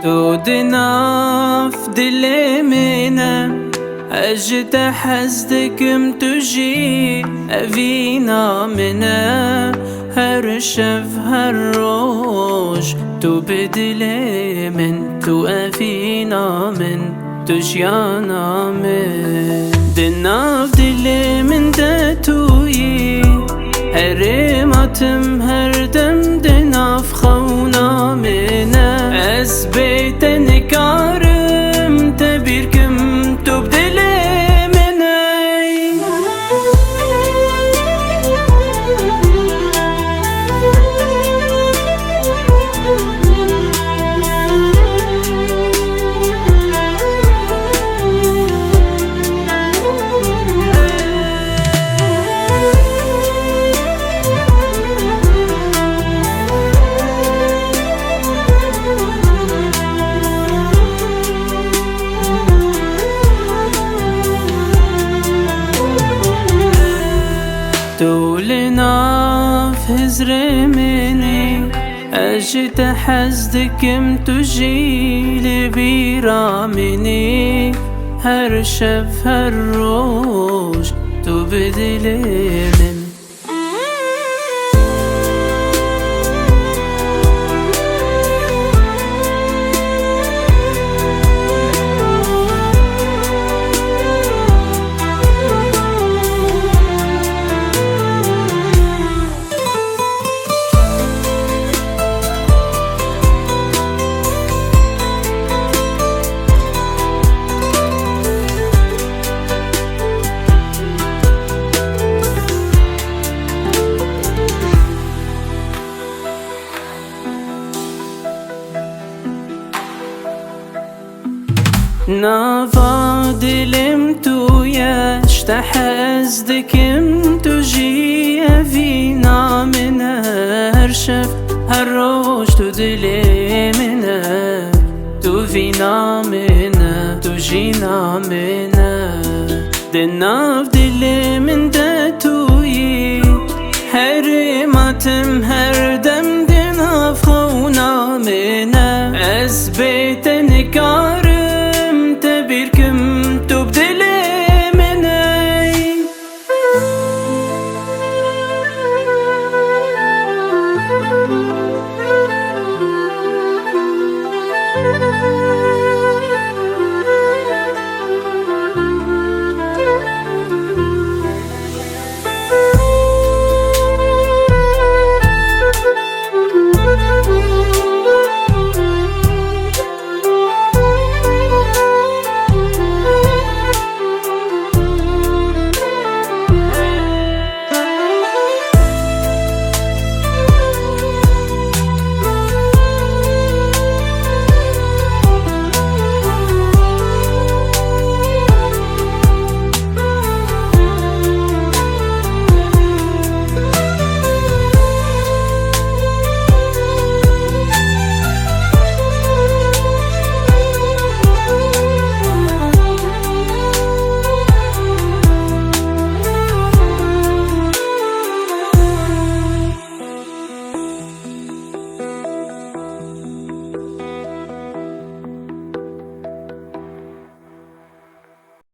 تو دناف دل منم اجت حزدكم تجي افينا منا هر شف هر روش تو بدل من تو افينا من تجيانا من دناف دل من دتوي هرمتم هر دم دناف خونا منا از بیتن کارم تبیرکم تو بدل منی تولنا في هزر مني اجت حزدكم تجي لبيرا مني هر شف هر روش تو بدل من نافا دلم تو يشت حزدكم تجي فينا من هر شف هر روش تو دلي من تو فينا من تجينا من دناف دلي من دتوي هرمتم هر دم دناف خونا من از بيتن